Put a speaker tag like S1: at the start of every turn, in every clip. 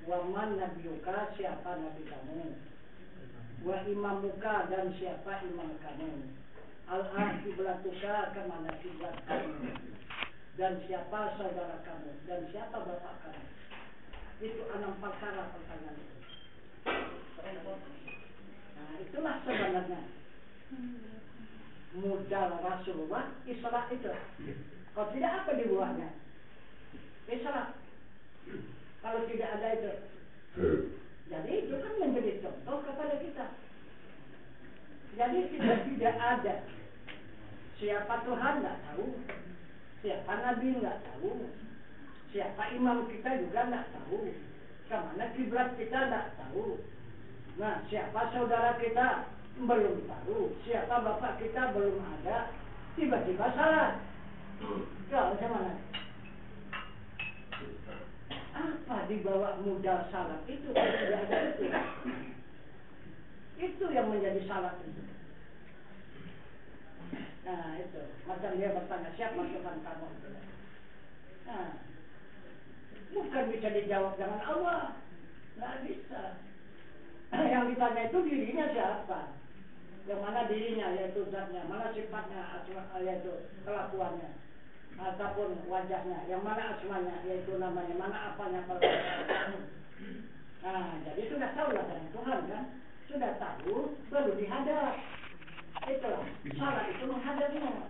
S1: Wa man nabiyuka, siapa nabi kamu. Wa imamuka, dan siapa imam kamu. Al-aqiblatuka, kemana kiblat kamu. Dan siapa saudara kamu. Dan siapa bapak kamu. Itu 6 perkara pertanyaan itu. Nah, itulah sebenarnya modal Rasulullah Isra itu. Kalau tidak apa di buahnya? Isra. Kalau tidak ada itu. Jadi itu kan menjadi contoh kepada kita. Jadi kita tidak ada. Siapa Tuhan nggak tahu. Siapa Nabi nggak tahu. Siapa imam kita juga nggak tahu. Kemana kiblat kita nggak tahu. Nah, siapa saudara kita belum tahu. Siapa bapak kita belum ada. Tiba-tiba salah. Kalau mana? Apa dibawa modal salat itu? Tidak ada itu. Itu yang menjadi salat itu. Nah itu. Macam dia bertanya, siapa Tuhan kamu? Nah, bukan bisa dijawab dengan Allah. Nggak bisa. Yang ditanya itu dirinya siapa? Yang mana dirinya, yaitu zatnya. Mana sifatnya, yaitu kelakuannya. Ataupun wajahnya, yang mana asmanya, yaitu namanya, mana apanya perbuatan. Nah, jadi sudah tahu lah dengan Tuhan kan, sudah tahu, baru dihadap. Itulah, salah itu menghadapnya.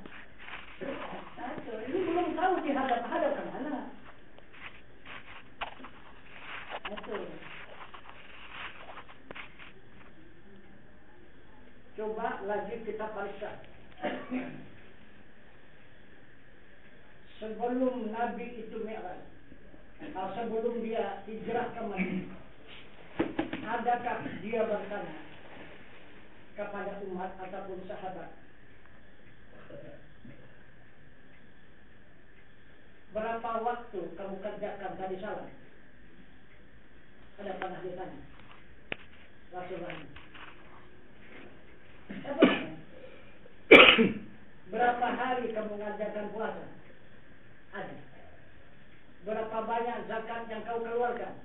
S1: Nah, ini belum tahu dihadap-hadap kemana. Itu. Coba lagi kita periksa. Sebelum Nabi itu Mi'raj, sebelum dia hijrah ke Madinah, adakah dia bertanya kepada umat ataupun sahabat, berapa waktu kamu kerjakan tadi salat? Ada pernah ditanya Rasulullah? Berapa hari kamu mengajarkan puasa? Ada. Berapa banyak zakat yang kau keluarkan?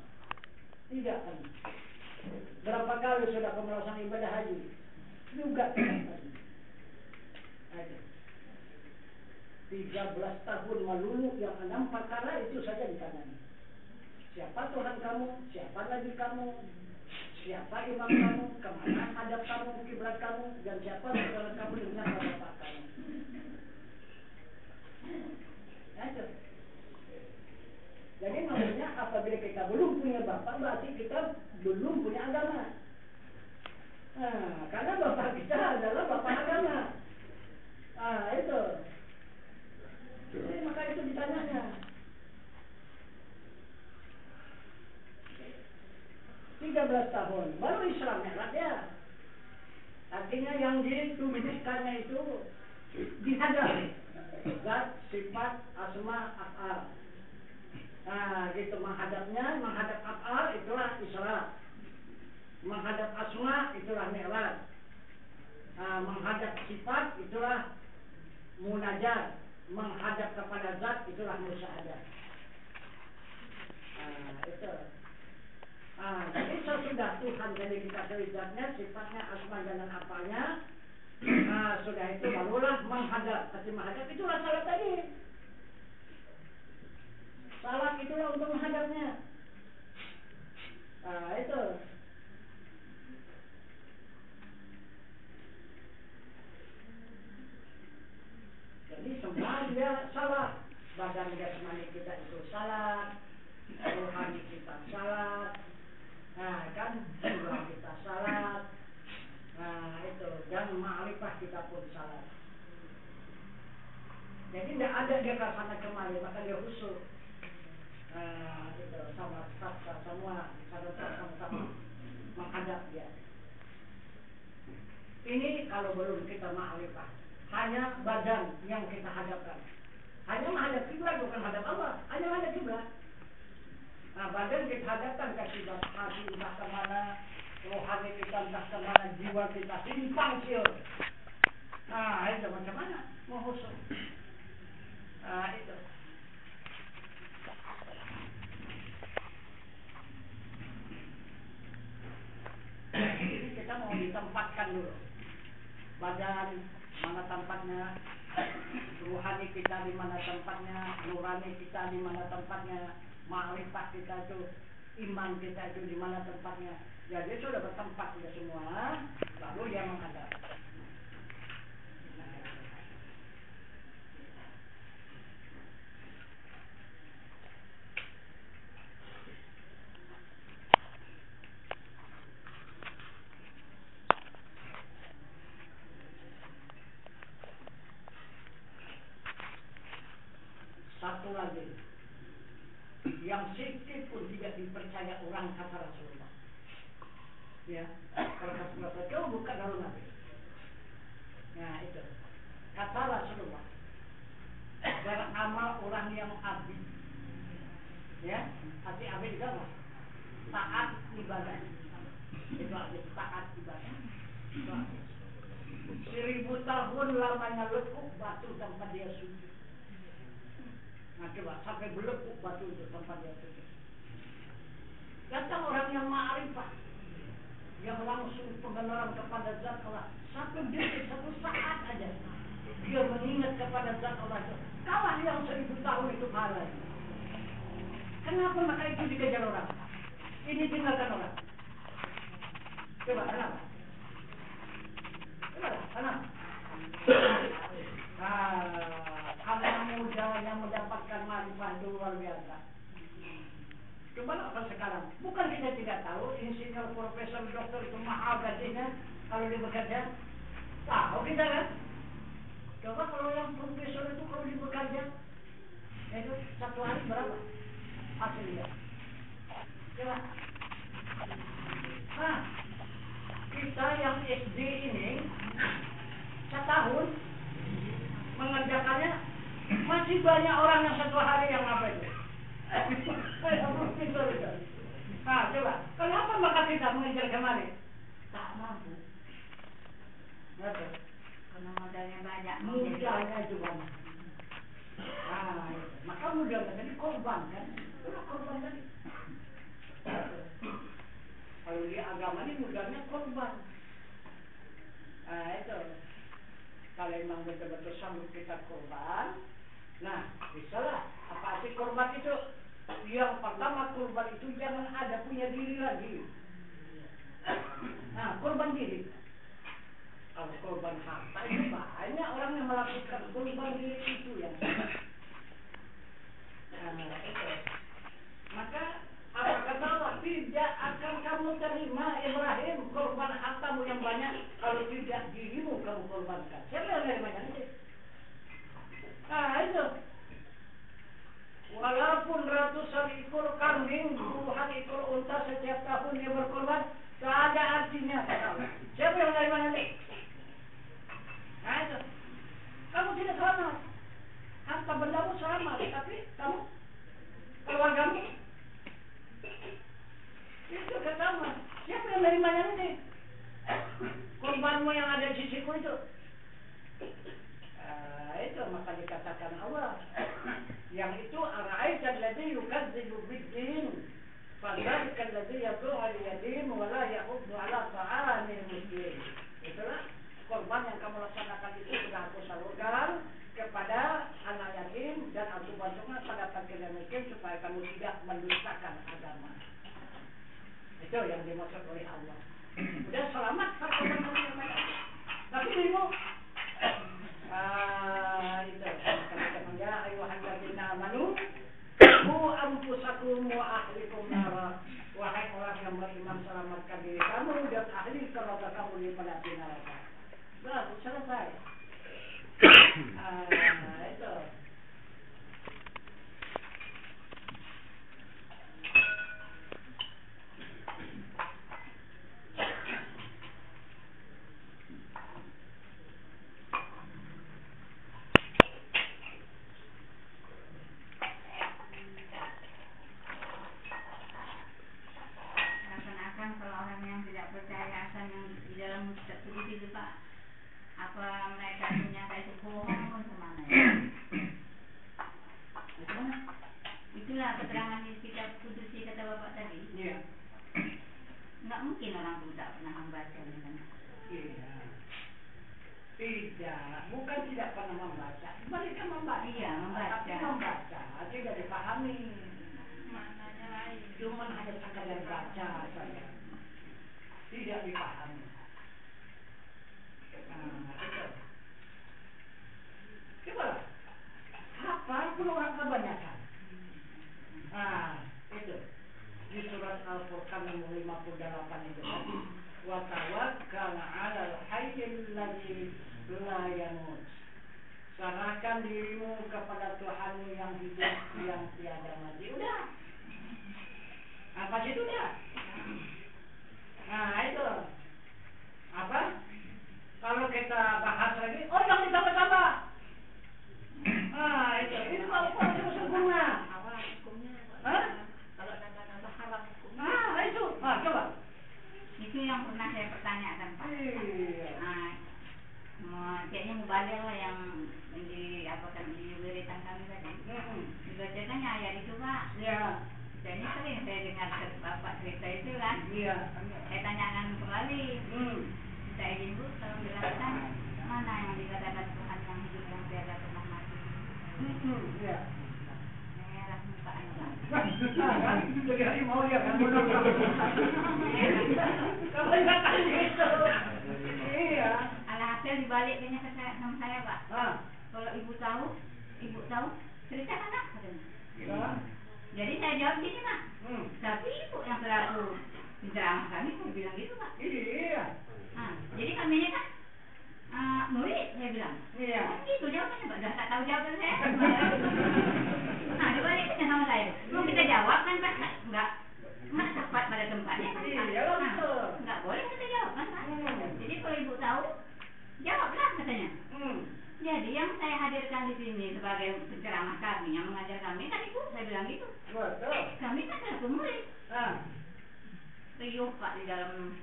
S1: Tidak ada. Berapa kali sudah kau melaksanakan ibadah haji? Juga tidak ada. 13 tahun melulu yang 6 perkara itu saja ditanya. Siapa Tuhan kamu? Siapa Nabi kamu? Siapa imam kamu? Kemana hadap kamu? Kiblat kamu? Dan siapa saudara kamu? Dan siapa bapak kamu? Aja. Jadi maksudnya apabila kita belum punya bapak, berarti kita belum punya agama. Nah, karena bapak kita adalah bapak agama. Ah, itu. Jadi maka itu ditanyanya. 13 tahun, baru Islam Mi'raj ya. Artinya yang dituliskannya itu dihadap. Zat, sifat, asma, af'al. Nah, gitu menghadapnya, menghadap af'al itulah Isra. Menghadap asma itulah Mi'raj. Nah, menghadap sifat itulah munajat. Menghadap kepada zat itulah musyahadah. Nah, itu. Nah, jadi sesudah Tuhan jadi dikasih zatnya, sifatnya, asma dan apanya. Nah, sudah itu barulah menghadap. Arti menghadap itulah salat tadi. Salat itulah untuk menghadapnya. Nah, itu. Jadi semua dia salat. Badan jasmani kita itu salat. Rohani kita salat. Nah, kan jiwa kita salat. Nah, itu. Dan ma'rifah kita pun salat. Jadi tidak ada dia ke sana kemari, maka dia khusyuk. Nah, itu sama semua sama-sama menghadap dia. Ini kalau belum kita ma'rifah, hanya badan yang kita hadapkan. Hanya menghadap kiblat, bukan hadap Allah, hanya menghadap kiblat. Nah, badan kita hadapkan ke kiblat, hati entah kemana, rohani kita entah kemana, jiwa kita simpang siur. Nah, itu macam mana? Mau khusyuk. Nah, itu. ditempatkan dulu. Badan mana tempatnya, ruhani kita di mana tempatnya, nurani kita di mana tempatnya, ma'rifah kita itu, iman kita itu di mana tempatnya. Jadi sudah bertempat sudah semua, lalu dia menghadap. Satu lagi, yang sedikit pun tidak dipercaya orang kata Rasulullah. Ya, kalau Rasulullah itu bukan darul Nabi. Nah itu, kata Rasulullah, beramal orang yang abid. Ya, arti abid itu apa? Taat ibadah. Itu abid, taat ibadah. 1000 tahun lamanya lekuk batu tempat dia sujud. Nah coba sampai belekuk batu itu tempat dia sujud. Datang orang yang ma'rifah, yang langsung pengenalan kepada zat Allah. Satu detik, satu saat aja dia mengingat kepada zat Allah itu. Kalah yang 1000 tahun itu pahala. Kenapa maka itu dikejar orang? Ini tinggalkan orang. Coba kenapa? Coba kenapa? Karena mudanya mendapatkan manfaat itu luar biasa. Coba apa sekarang? Bukan kita tidak tahu, insinyur, profesor, dokter itu mahal gajinya kalau dia bekerja. Tahu kita kan? Coba kalau yang profesor itu kalau dia bekerja, itu satu hari berapa hasilnya? Coba. Nah, kita yang SD ini setahun mengerjakannya masih banyak orang yang satu hari yang apa itu? Nah, coba, kenapa maka kita mengejar kemari? Tak mampu. Kenapa?
S2: Karena modalnya banyak.
S1: Modalnya itu banyak. Nah, maka modalnya tadi korban kan? Korban tadi. Kalau di agama ini modalnya korban. Nah, itu. Kalau memang betul-betul sanggup kita korban, nah, bisalah. Apa sih korban itu? Yang pertama korban itu jangan ada punya diri lagi. Nah, korban diri. Kalau korban harta itu banyak orang yang melakukan korban diri itu yang nah, itu. Maka apa kata Allah? Tidak akan kamu terima Ibrahim korban hartamu yang banyak kalau tidak dirimu kamu korbankan. Siapa yang menerimanya nanti? Nah itu. Walaupun ratusan ekor kambing, puluhan ekor unta setiap tahun dia berkorban, tak ada artinya. Siapa yang menerimanya nanti? Nah itu. Kamu tidak selamat. Harta bendamu selamat, tapi kamu keluargamu itu ketahuan. Siapa yang menerimanya nanti? Korbanmu yang ada di sisiku itu. Itu maka dikatakan Allah. Yang itu ara'aita alladhi yukadzibu bid-din fadzalika alladhi yad'u al-yatim wa la yahuddu 'ala ta'amil miskin. Itulah korban yang kamu laksanakan itu sudah aku salurkan kepada anak yatim dan aku bantukan pada fakir dan miskin supaya kamu tidak mendustakan agama. Itu yang dimaksud oleh Allah. Udah selamat kalau korban kamu yang banyak. Tapi dirimu itu kata ya ayyuhalladzina amanu qu anfusakum wa ahlikum nar. Wahai orang yang beriman, selamatkan diri kamu dan ahli keluarga kamu daripada api neraka. Sudah selesai. Itu.
S2: Apa mereka menyangka itu bohong pun kemana ya? Itulah keterangan yang kita putusi kata bapak tadi.
S1: Iya.
S2: Nggak mungkin orang itu tak pernah membaca kan.
S1: Iya. Tidak, bukan tidak pernah membaca. Mereka membaca.
S2: Iya, membaca.
S1: Tapi membaca tidak dipahami.
S2: Maknanya lain.
S1: Cuma hanya sekadar baca saja. Tidak dipahami. Itu. Coba. Apa pun orang kebanyakan. Itu. Di surat Al-Furqan nomor 58 itu tadi. Wa tawakkal 'alal hayyil ladzi la yamut. Serahkan dirimu kepada Tuhanmu yang hidup yang tiada mati. Udah. Apa sih itu dah? Itu. Apa? Kalau kita bahas lagi, yang ditambah-tambah. Itu. Ini kalau sempurna.
S2: Awal hukumnya. Kalau tambah-tambah haram hukumnya.
S1: Itu. Coba.
S2: Itu yang pernah saya pertanyakan Pak.
S1: Iya.
S2: Kayaknya mubalik lah yang diberikan kami tadi. Dibacakannya ayat itu Pak.
S1: Iya.
S2: Dan ini sering saya dengar Bapak cerita itu kan.
S1: Iya.
S2: Saya tanyakan kembali. Saya izin Bu, tolong jelaskan mana yang dikatakan Tuhan yang hidup yang tiada pernah mati.
S1: Iya.
S2: Merah mukanya Pak.
S1: Kan? Jadi mau dia kan. Kalau nggak tadi itu. Iya.
S2: Alhasil dibaliknya ke saya sama saya Pak. Kalau ibu tahu ceritakan nak katanya. Jadi saya jawab gini Pak. Tapi ibu yang selaku penceramah kami saya bilang gitu Pak.
S1: Iya.
S2: Jadi kami ini kan murid saya bilang.
S1: Iya.
S2: Kan gitu jawabannya Pak. Udah tak tahu jawaban saya. Dibaliknya sama saya. Mau kita jawab kan Pak? Enggak tepat pada tempatnya kan Pak.
S1: Iya betul.
S2: Enggak boleh kita jawab kan Pak. Jadi kalau ibu tahu jawablah katanya. Jadi yang saya hadirkan di sini sebagai penceramah kami yang mengajar kami kan ibu saya bilang gitu.
S1: Betul.
S2: Kami kan satu murid. Riuh Pak di dalam.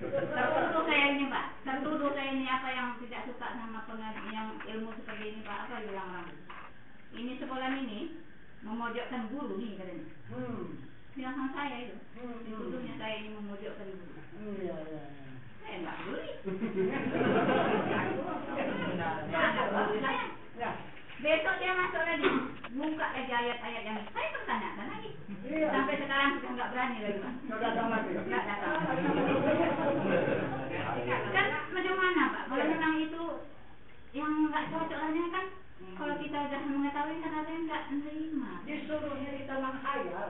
S2: Tertuduh saya ini Pak. Tertuduh saya ini apa yang tidak suka sama yang ilmu seperti ini Pak. Apa bilang orang? Ini sekolah ini memojokkan guru nih katanya. Bilang sama saya itu. Dituduhnya saya ini memojokkan guru.
S1: Iya.
S2: Saya enggak peduli.
S1: Ya.
S2: Besok dia masuk lagi, buka lagi ayat-ayat yang saya pertanyakan lagi.
S1: Iya.
S2: Sampai sekarang sudah enggak berani lagi Pak.
S1: Sudah datang lagi.
S2: Enggak datang. Kan macam mana Pak? Kalau memang itu yang enggak cocok rasanya kan, kalau kita sudah mengetahui kan ada yang enggak menerima.
S1: Disuruhnya kita menghayal.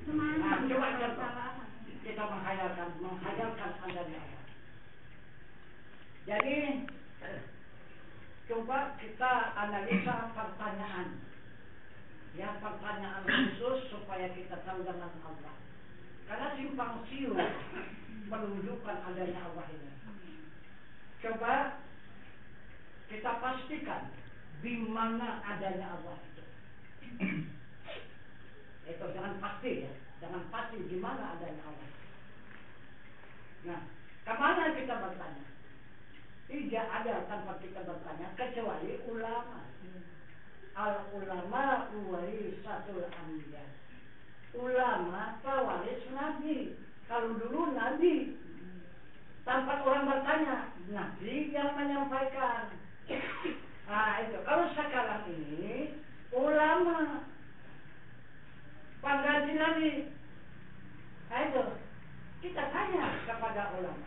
S2: Kemana?
S1: Coba contoh. Kita menghayalkan adanya Allah. Jadi coba kita analisa pertanyaan. Ya, pertanyaan khusus supaya kita tahu dengan Allah. Karena simpang siur menunjukkan adanya Allah ini. Coba kita pastikan di mana adanya Allah itu. Itu jangan pasti ya, jangan pasti di mana adanya Allah. Nah, kemana kita bertanya? Tidak ada tanpa kita bertanya kecuali ulama. Al-ulama warisatul anbiya. Ulama pewaris nabi. Kalau dulu nabi, tanpa orang bertanya, nabi yang menyampaikan. Itu. Kalau sekarang ini ulama pengganti nabi. Itu. Kita tanya kepada ulama.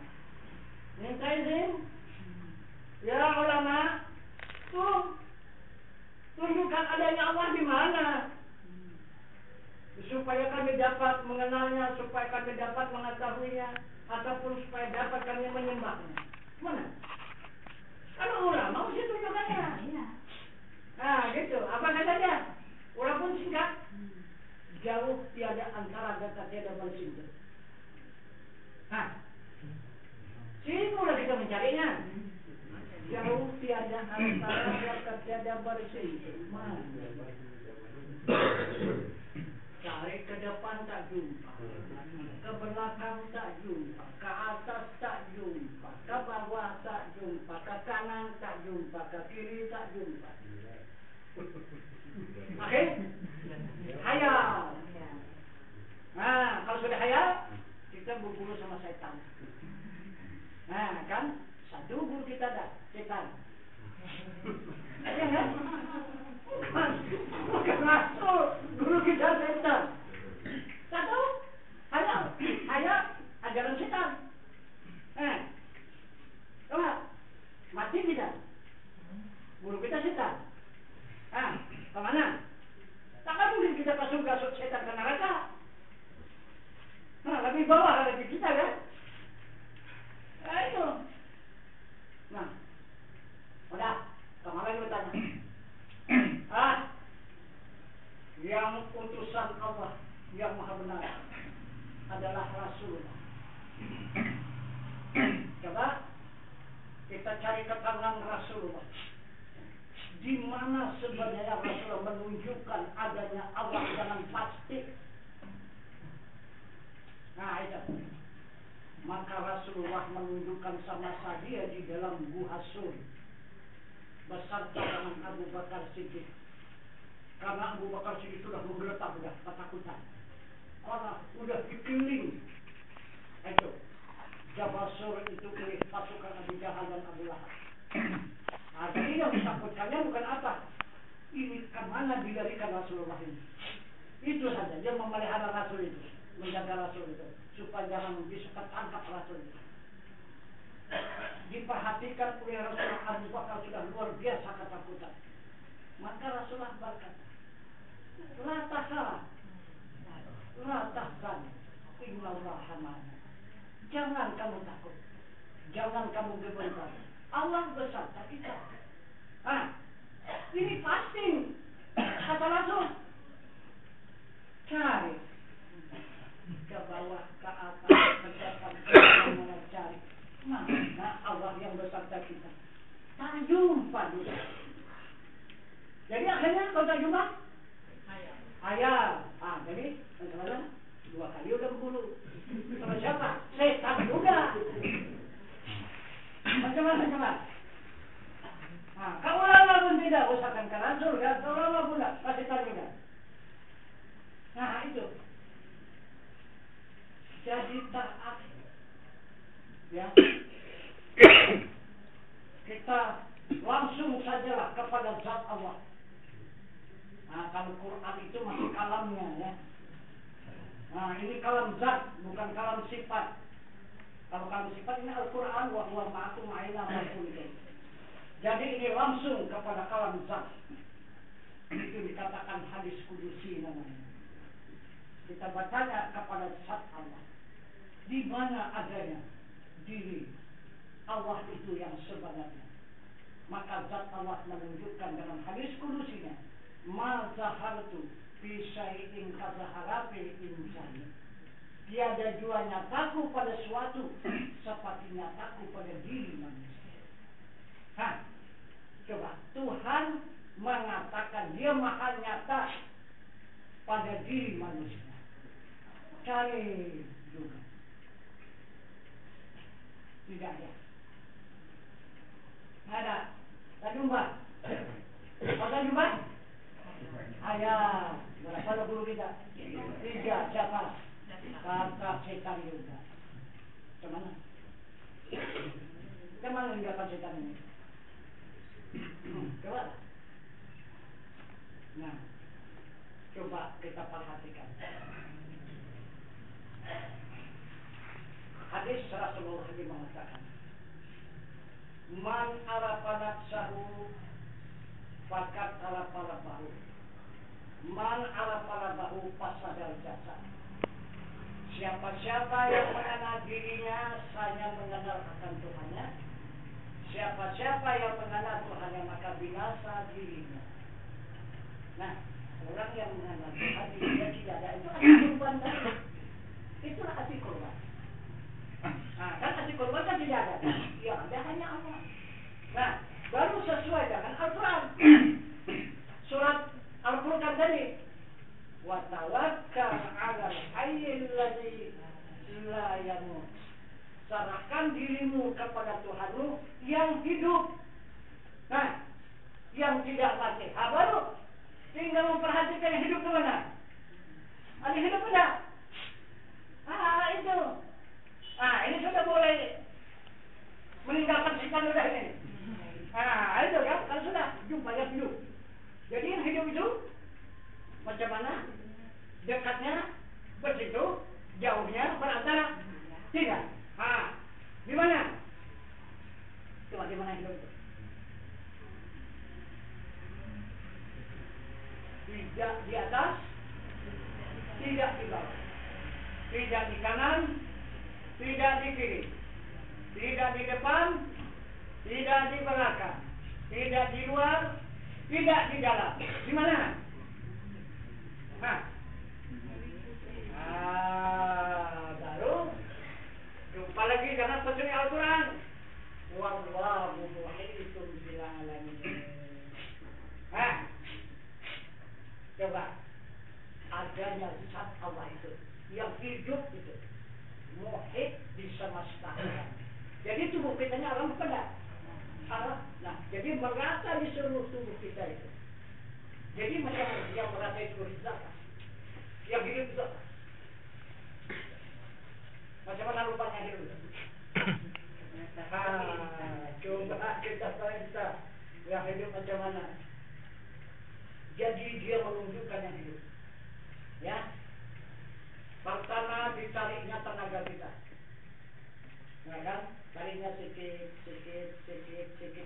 S1: Minta izin. Ya ulama, tunjukkan adanya Allah di mana, supaya kami dapat mengenalnya, supaya kami dapat mengetahuinya, ataupun supaya dapat kami menyembahnya. Mana? Kalau ulama mesti tunjukkannya. Gitu. Apa katanya? Walaupun singkat, jauh tiada antara dekat tiada bersinggah. Sini pula kita mencarinya. Jauh tiada antara dekat tiada bersinggah. Cari ke depan tak jumpa, ke belakang tak jumpa, ke atas tak jumpa, ke bawah tak jumpa, ke kanan tak jumpa, ke kiri tak jumpa. Oke? Hayal. Kalau sudah lebih bawah dari kita kan? Nah itu. Nah, udah, kemana lagi bertanya? Yang utusan Allah yang maha benar adalah Rasulullah. Coba kita cari keterangan Rasulullah. Di mana sebenarnya Rasulullah menunjukkan adanya Allah dengan pasti. Nah itu. Maka Rasulullah menunjukkan sama saja di dalam Gua Sur beserta dengan Abu Bakar Siddiq. Karena Abu Bakar Siddiq sudah menggeletak, sudah ketakutan. Karena sudah dikeliling. Itu Jabal Sur itu oleh pasukan Abu Jahal dan Abu Lahab. Nah, jadi yang ditakutkannya bukan apa? Ini kemana dilarikan Rasulullah ini? Itu saja, dia memelihara Rasul itu, menjaga Rasul itu, supaya jangan bisa tertangkap Rasul itu. Diperhatikan oleh Rasulullah, Abu Bakar sudah luar biasa ketakutan. Maka Rasulullah berkata, la tahzan, la tahzan, innallaha ma'ana. Jangan kamu takut, jangan kamu gemetar. Allah beserta kita. Ini pasti kata Rasul. Cari ke bawah, ke atas, ke depan, ke mana cari. Mana Allah yang beserta kita? Tak jumpa juga. Jadi akhirnya kau tak jumpa? Ayah. Jadi sekarang 2 kali udah berbulu. Sama siapa? Setan juga. Macam-macam. Kau lama pun tidak usahakan ke Rasul, ya. Kau lama pun tidak, masih setan juga. Nah itu. Jadi taat. Ya. Kita langsung sajalah kepada zat Allah. Nah, kalau Quran itu masih kalamnya, ya. Nah, ini kalam zat, bukan kalam sifat. Kalau kalam sifat ini Al-Quran, wa huwa ma'akum aina ma kuntum. Jadi ini langsung kepada kalam zat. Itu dikatakan hadis kudusi namanya. Kita bertanya kepada zat Allah. Di mana adanya diri Allah itu yang sebenarnya? Maka zat Allah menunjukkan dalam hadis kudusinya, ma zahartu fi syai'in kazaharatil insani. Tiada jua nyataku pada suatu seperti nyataku pada diri manusia. Coba Tuhan mengatakan dia maha nyata pada diri manusia. Cari juga. Tidak ada. Ada. Tak jumpa. Tak jumpa? Ayah. Berapa guru kita? 3. Siapa? Kata setan juga. Kemana? Kemana meninggalkan setan ini? Coba. Nah, coba kita perhatikan. Hadis Rasulullah mengatakan, man arafa nafsahu fakat arafa rabbahu, man arafa rabbahu fasadal jasad. Siapa-siapa yang mengenal dirinya, saya mengenal akan Tuhannya. Siapa-siapa yang mengenal Tuhannya, maka binasa dirinya. Nah, orang yang mengenal Tuhan dirinya tidak ada, itu arti korban tadi. Itulah arti korban. Kan arti korban kan tidak ada. Yang ada hanya Allah. Nah, baru sesuai dengan Al-Quran. Surat Al-Quran tadi. Wa tawakkal 'alal hayyil ladzi la yamut. Serahkan dirimu kepada Tuhanmu yang hidup. Nah, yang tidak mati. Baru tinggal memperhatikan yang hidup ke mana? Ada hidup tidak? Itu. Ini sudah boleh meninggalkan setan sudah ini. Itu kan, kalau sudah jumpa yang hidup. Jadi yang hidup itu macam mana? Dekatnya begitu, jauhnya berantara tidak. Di mana? Coba di mana hidup itu? Tidak di atas, tidak di bawah. tidak di kanan, tidak di kiri, tidak di depan, tidak di belakang, tidak di luar, tidak di dalam. Di mana? Nah, baru jumpa lagi dengan petunjuk Al-Quran. Wallahu muhitun bil alamin. Coba adanya zat Allah itu yang hidup itu muhit di semesta alam. Jadi tubuh kita alam apa enggak? Alam. Nah, jadi merata di seluruh tubuh kita itu. Jadi macam yang merata itu zat, yang hidup itu apa? Macam mana rupanya hidup? Coba kita perintah yang hidup macam mana? Jadi dia menunjukkan yang hidup. Ya. Pertama ditariknya tenaga kita. Nah kan? Tariknya sedikit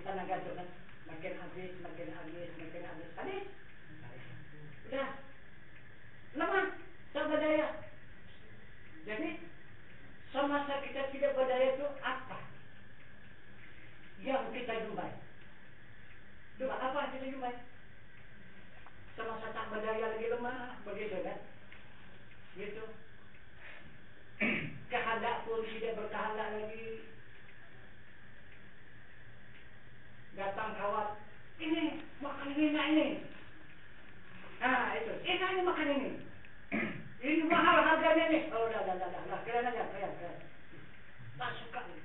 S1: tenaga itu kan. Makin habis. Habis. Udah. Lemah. Tak berdaya. Jadi semasa kita tidak berdaya itu apa yang kita jumpai? Coba apa yang kita jumpai? Semasa tak berdaya lagi lemah, begitu kan? Gitu. Kehendak pun tidak berkehendak lagi. Datang kawan, ini makan ini. Nah itu, ini makan ini. Ini mahal harganya nih. Oh dah. Kalian aja. Tak suka nih.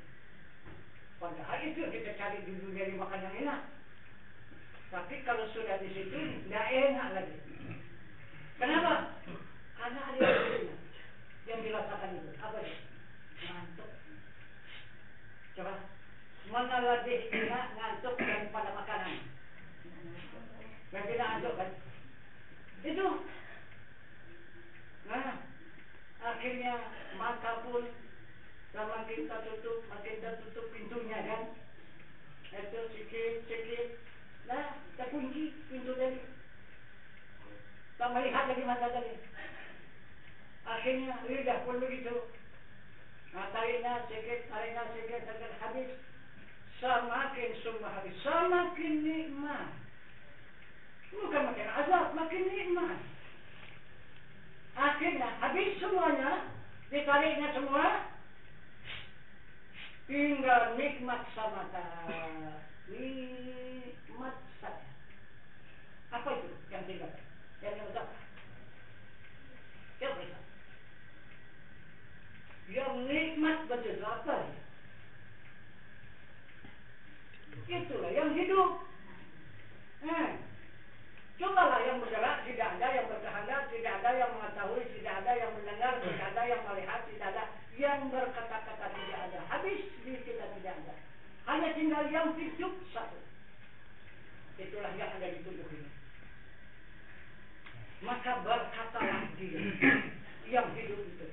S1: Padahal itu kita cari di dunia di makan yang enak. Tapi kalau sudah di situ, tidak enak lagi. Kenapa? Karena ada yang dirasakan itu. Apa itu? Ngantuk. Coba. Mana lebih enak ngantuk daripada makanan? Lebih ngantuk kan? Itu. Nah, akhirnya mata pun makin tertutup pintunya kan? Itu sikit. Nah, terkunci pintu tadi. Tak melihat lagi mata tadi. Akhirnya lidah pun begitu. Nah, tariknya sikit habis. Semakin habis, semakin nikmat. Bukan makin azab, makin nikmat. Akhirnya habis semuanya, ditariknya semua, tinggal nikmat semata. Nikmat saja. Apa itu yang tinggal? Yang apa? Yang besar. Yang nikmat betul apa? Itulah yang hidup. Cobalah yang bergerak, tidak ada yang berkehendak, tidak ada yang mengetahui, tidak ada yang mendengar, tidak ada yang melihat, tidak ada yang berkata-kata, tidak ada. Habis di kita tidak ada. Hanya tinggal yang hidup satu. Itulah yang ada di tubuh ini. Maka berkatalah dia yang hidup itu.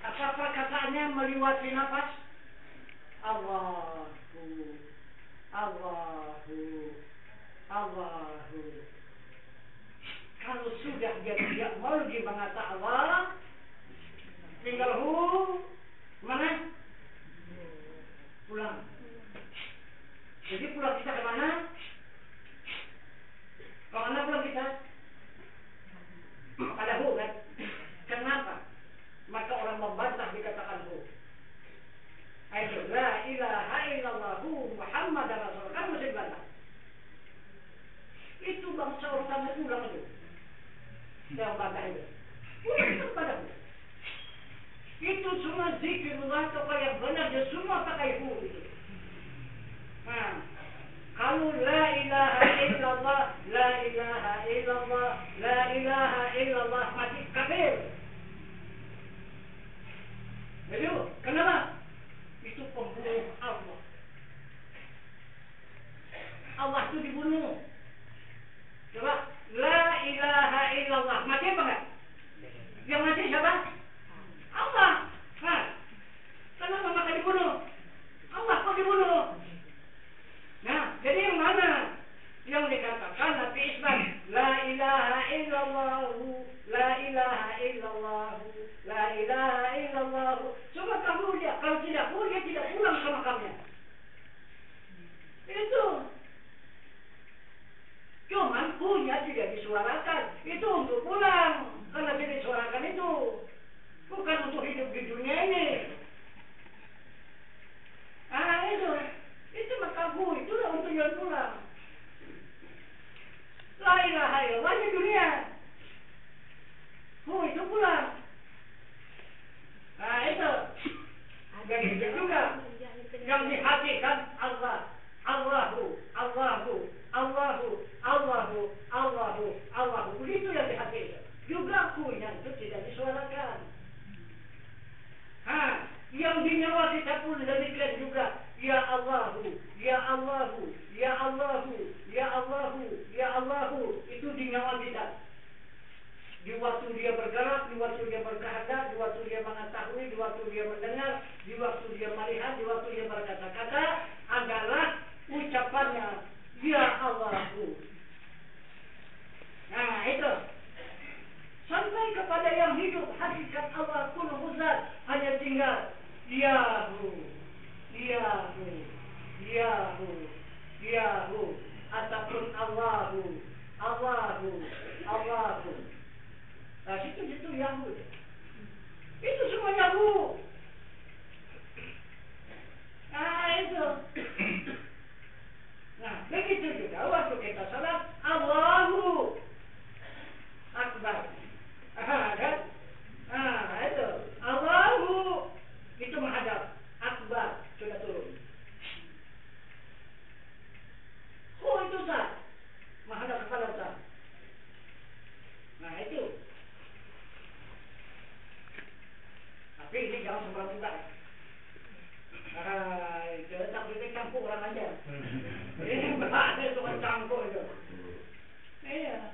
S1: Apa perkataannya meliwati nafas? Allahu. Kalau sudah dia tidak mau lagi mengata Allah, tinggal mana? Pulang. Jadi pulang kita kemana? Kemana pulang kita? Pada kan? Kenapa? Maka orang membantah dikatakan Ayo, la ilaha illallah Muhammad Rasul. Kan masih bantah. Itu bangsa orang itu ulang itu. Yang bantah itu. Ulang padamu. Itu semua zikirullah atau yang benar dia semua pakai itu. Nah, kalau la ilaha illallah, la ilaha illallah, la ilaha illallah mati kafir. Jadi, kenapa? Itu pembunuh Allah. Allah itu dibunuh. Coba, la ilaha illallah mati apa enggak? Yang mati siapa? Allah. Nah, kenapa maka dibunuh? Allah kok dibunuh? Nah, jadi yang mana? Yang dikatakan Nabi Islam, la ilaha illallah, la ilaha illallah. Allahu, ya Allahu, ya Allahu, ya Allahu. Itu di nyawa kita. Di waktu dia bergerak, di waktu dia berkehendak, di waktu dia mengetahui, di waktu dia mendengar, di waktu dia melihat, di waktu dia berkata-kata adalah ucapannya ya Allahu. Nah itu sampai kepada yang hidup hakikat Allah kullu zat hanya tinggal Yahu, Yahu, Yahu, Yahu ataupun Allahu, Allahu, Allahu. Nah situ Yahu. Itu semua Yahu. Nah itu. Nah begitu juga waktu kita salat Allahu Akbar. Kan? Nah itu Allahu itu menghadap, Akbar sudah turun. Oh itu sah, menghadap kepada sah. Nah itu. Tapi ini jangan sembarang buka. Jangan sampai campur orang aja. Ini berada cuma campur itu. Iya.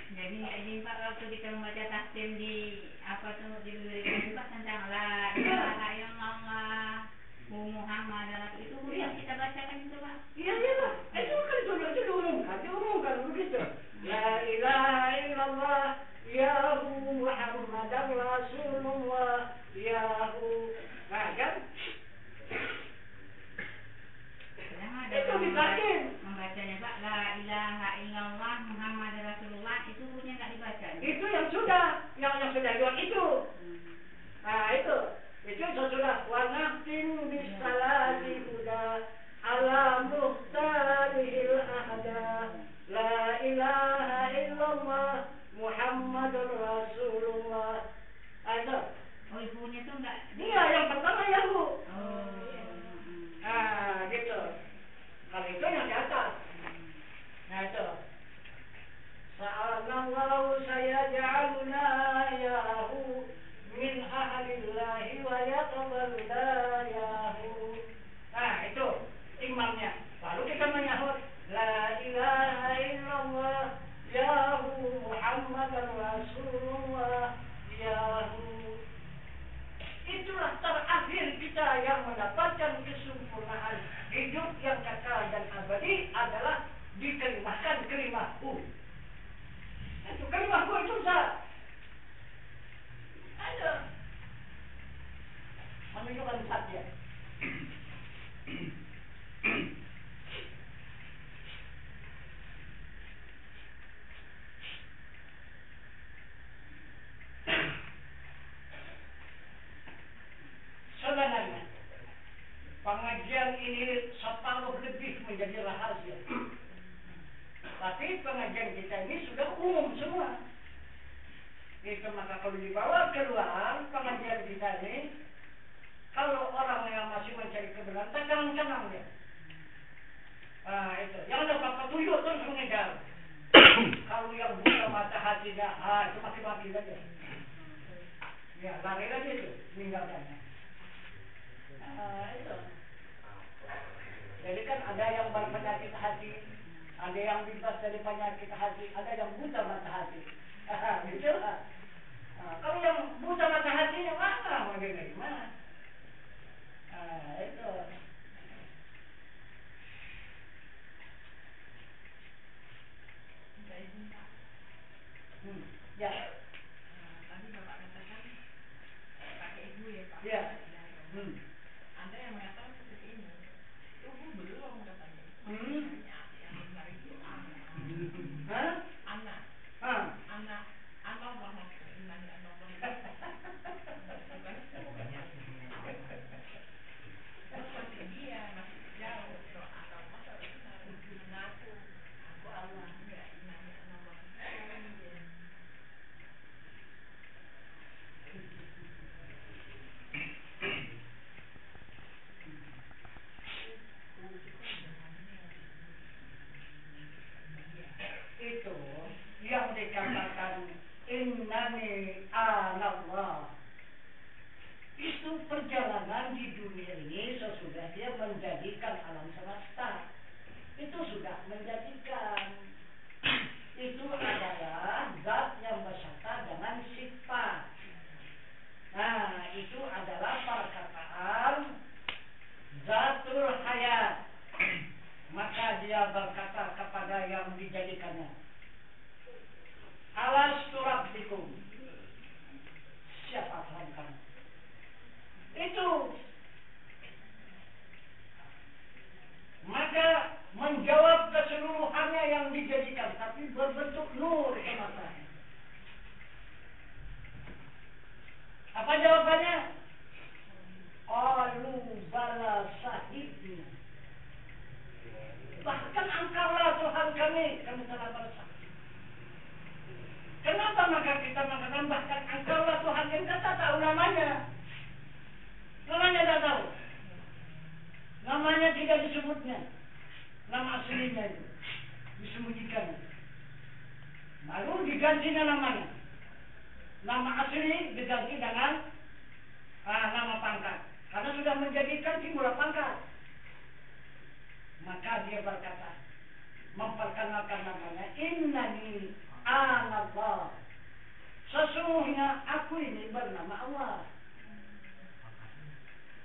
S2: Jadi Pak waktu kita membaca tahsim di apa tuh di juga tentang la ilaha illallah Muhammad itu yang kita bacakan itu Pak.
S1: Iya Pak. Itu kan itu diumumkan begitu. La ilaha illallah ya Muhammadar Rasulullah ya. Nah kan? Itu dibacain.
S2: Membacanya Pak la ilaha illallah Muhammad Rasulullah itu punya nggak dibaca?
S1: Itu yang sudah lewat itu. Nah itu sudah wanahtin bisalati huda ala muhtarihil ahda la ilaha illallah Muhammadur Rasulullah. Itu.
S2: Oh ibunya tuh enggak?
S1: Iya yang pertama ya Bu.
S2: Oh.
S1: Nah gitu. Kalau itu yang di atas. Nah itu. Sa'alallahu sayaj'aluna yahu min ahlillahi wa yaqbaluna yahu. Nah itu imamnya. Lalu kita menyahut la ilaha illallah yahu Muhammadar Rasulullah yahu. Itulah terakhir kita yang mendapatkan kesempurnaan hidup yang kekal dan abadi adalah dikelimahkan kelimahu. Itu kelimahu itu sah. Ada menunjukkan saja. Sebenarnya pengajian ini separuh lebih menjadi rahasia. Tapi pengajian kita ini sudah umum semua. Itu maka kalau dibawa keluar pengajian kita ini, kalau orang yang masih mencari kebenaran, tenang-tenang dia. Nah itu, jangan dapat petunjuk terus mengejar. Kalau yang buta mata hatinya, itu maki-maki saja. Ya, lari lagi itu, meninggalkannya. Itu. Jadi kan ada yang berpenyakit hati, ada yang bebas dari penyakit hati, ada yang buta mata hati. Gitu lah. Kalau yang buta mata hati, mana mau dia dari mana? Itu. Ya.
S2: Tadi Bapak katakan pakai ibu ya Pak.
S1: Ya.
S2: Ada yang mengatakan seperti ini. Ibu belum katanya. Yang benar itu anak.
S1: Hah?
S2: Anak. Anak. Anak banget. Anak banget. Bukan ibu katanya. Masih dia masih jauh. So anak masa mengaku aku Allah enggak inanya anak banget.
S1: Itu yang dikatakan innani anallah. Itu perjalanan di dunia ini sesudah dia menjadikan alam semesta. menjadikan. Itu adalah zat yang bersama dengan sifat. Nah, itu adalah perkataan zatul hayat. Maka dia berkata kepada yang dijadikannya, alastu rabbikum, siapa Tuhan kamu? Itu. Maka menjawab keseluruhannya yang dijadikan, tapi berbentuk nur semata. Apa jawabannya? Qalu bala sahibna. Bahkan engkaulah Tuhan kami telah bersaksi. Kenapa maka kita mengatakan bahkan engkaulah Tuhan? Kita tak tahu namanya. Namanya tak tahu. Namanya tidak disebutnya. Nama aslinya itu disembunyikan. Lalu digantinya namanya. Nama asli diganti dengan nama pangkat. Karena sudah menjadikan timbul pangkat. Maka dia berkata, memperkenalkan namanya, innani anallah. Sesungguhnya aku ini bernama Allah.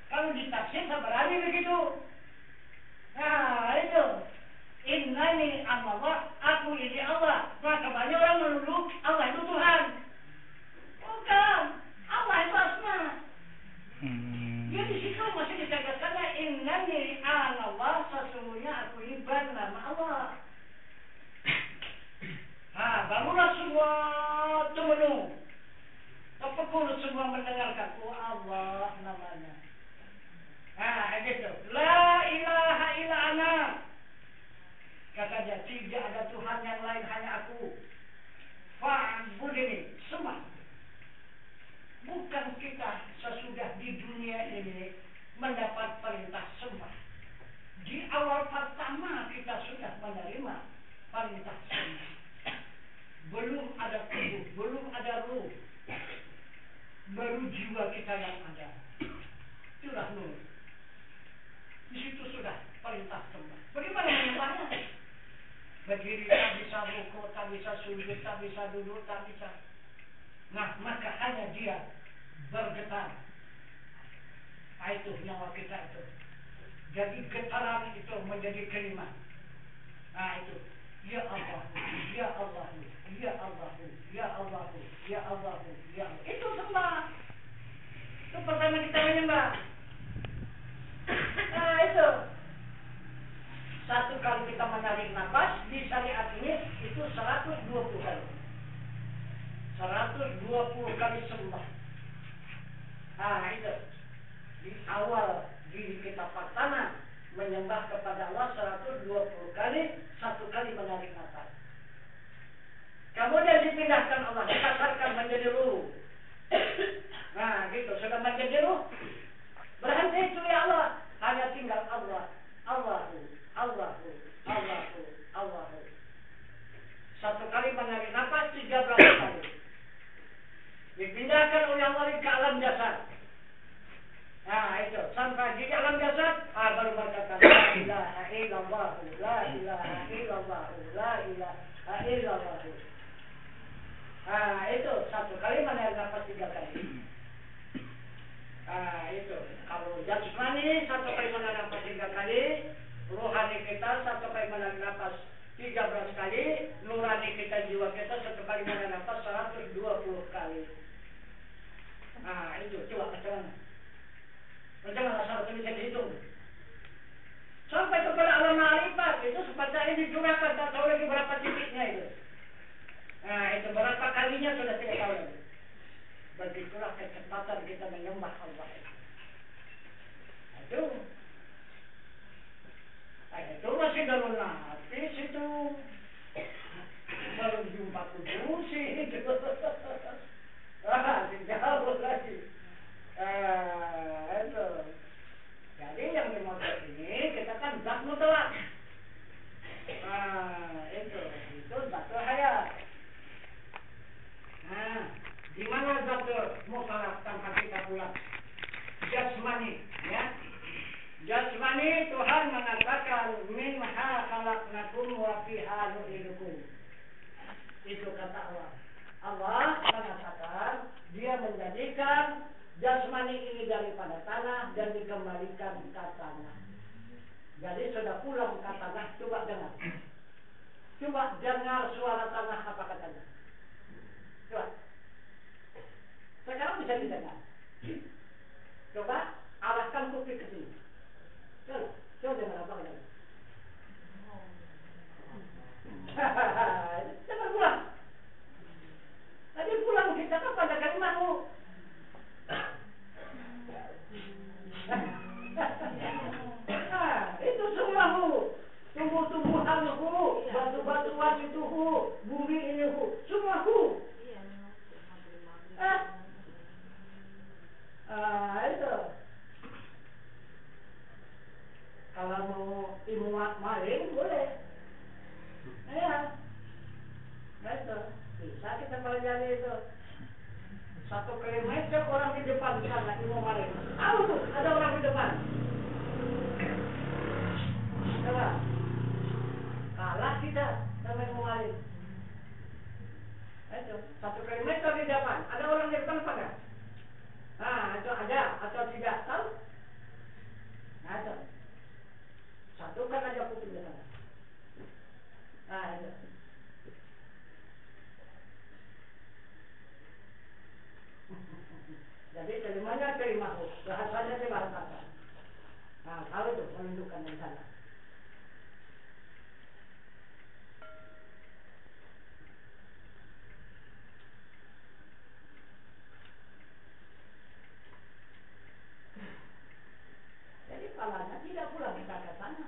S1: Kalau ditafsir berani begitu. Nah itu, innani anallah, aku ini Allah. Maka banyak orang menuduh Allah itu Tuhan. Bukan, Allah itu asma. Dia di situ masih ditegaskannya, innani anallah, sesungguhnya aku ini bernama Allah. Nah, barulah semua temenung, terpukul semua mendengarkan, oh Allah namanya. Nah, gitu. La ilaha illa ana. Kata dia, tidak ada Tuhan yang lain, hanya aku. Fa'budni, sembah. Bukan kita sesudah di dunia ini mendapat perintah sembah. Di awal pertama kita sudah menerima perintah sembah. Belum ada tubuh, belum ada ruh. Baru jiwa kita yang ada. Itulah nur. Di situ sudah perintah sembah. Bagaimana menyembahnya? Berdiri tak bisa rukuk, tak bisa sujud, tak bisa duduk, tak bisa. Nah, maka hanya dia bergetar. Nah, itu nyawa kita itu. Jadi getaran itu menjadi kalimat. Nah, itu. Ya Allah, ya Allah, ya Allah, ya Allah, ya Allah, ya Allah. Itu sembah. Itu pertama kita menyembah. Nah, itu. Satu kali kita menarik nafas di syariat ini itu 120 kali. 120 kali sembah. Nah, itu. Di awal diri kita pertama menyembah kepada Allah 120 kali, satu kali menarik nafas. Kemudian dipindahkan Allah, dikasarkan menjadi ruh. Nah, gitu. Sudah menjadi ruh. Berhenti itu ya Allah. Hanya tinggal Allah. Allahu, Allahu, Allahu, Allahu. Satu kali menarik nafas 13 kali. Dipindahkan oleh Allah ke alam jasad. Nah, itu. Sampai di alam jasad, baru berkata, La ilaha illallah, La ilaha illallah, La ilaha illallah. Nah, itu. Satu kali menarik nafas 3 kali. Nah, itu. Kalau jasmani satu kali menarik nafas 3 kali, rohani kita satu kali menarik nafas 13 kali, nurani kita, jiwa kita satu kali menarik nafas 120 kali. Nah, itu. Coba macam mana? Macam mana syarat ini bisa dihitung? Sampai kepada alam ma'rifat itu seperti ini dicurahkan, tak tahu lagi berapa titiknya itu. Nah, itu berapa kalinya sudah tidak tahu lagi. Begitulah kecepatan kita menyembah Allah. Itu. Nah, itu masih darul nafis itu. Belum jumpa kudusi itu. Jauh lagi. Itu. Jadi yang dimaksud ini kita kan zat mutlak. Itu zatul hayat. Nah, di mana zatul mutlak tanpa kita ulang? Jasmani, ya. Jasmani Tuhan mengatakan minha khalaqnakum wa fiha nu'idukum. Itu kata Allah. Allah mengatakan dia menjadikan jasmani ini daripada tanah dan dikembalikan ke tanah. Jadi sudah pulang ke tanah. Coba dengar. Coba dengar suara tanah apa katanya. Coba. Sekarang bisa didengar. Coba arahkan kuping ke sini. Coba dengar apa katanya. Jangan pulang. Tadi pulang kita kepada kalimatmu. Itu semuamu. Tumbuh-tumbuhanku, batu-batuan itu bumi ini semuaku. Itu. Kalau mau imuat maling boleh. Ya. Itu. Bisa kita pelajari itu. 1 kilometer orang di depan sana imu maling. Tahu tuh ada orang di depan. Coba. Kalah kita sama imu maling. Itu. 1 kilometer di depan. Ada orang di depan apa enggak? Nah, itu ada atau tidak tahu? Nah, itu. Satukan aja kuping di sana. Nah, itu. Jadi terimanya terimahu, bahasanya dibahasakan. Nah, kalau itu menunjukkan di sana. Jadi palanya tidak pulang kita ke sana.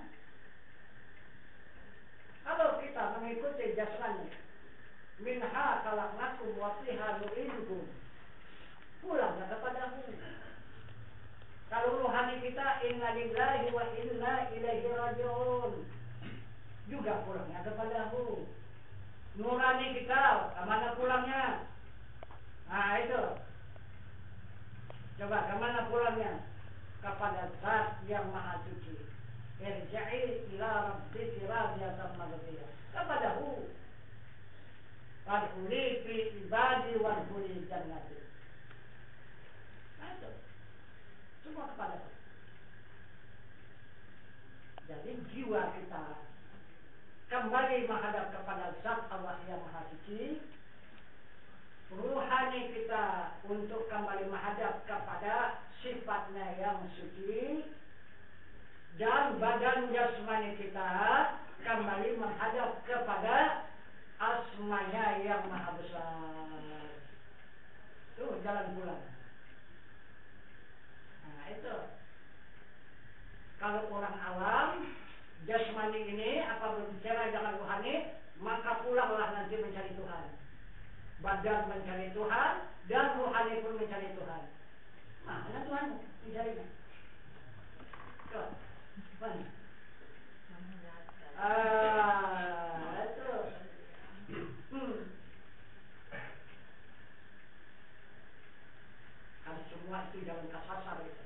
S1: Kalau kita mengikuti jasmani, minha khalaqnakum wa fiha nu'idukum, pulanglah kepadamu. Kalau rohani kita inna lillahi wa inna ilaihi raji'un, juga pulangnya kepadamu. Nurani kita kemana pulangnya? Nah itu. Coba kemana pulangnya? Kepada Zat yang Maha Suci. Irja'i ila rabbiki radiyatan mardiyah. Kepadahu. Wadkhuli fi ibadi wadkhuli jannati. Nah itu. Semua kepadahu. Jadi jiwa kita kembali menghadap kepada Zat Allah yang Maha Suci. Ruhani kita untuk kembali menghadap kepada sifatnya yang suci, dan badan jasmani kita kembali menghadap kepada asmanya yang maha besar. Itu jalan pulang. Nah itu. Kalau orang awam, jasmani ini apa berbicara dengan ruhani, maka pulanglah nanti mencari Tuhan. Badan mencari Tuhan dan rohani pun mencari Tuhan. Mana Tuhan mencarinya? Coba, mana? Itu. Kalau semua itu jalan kesasar itu.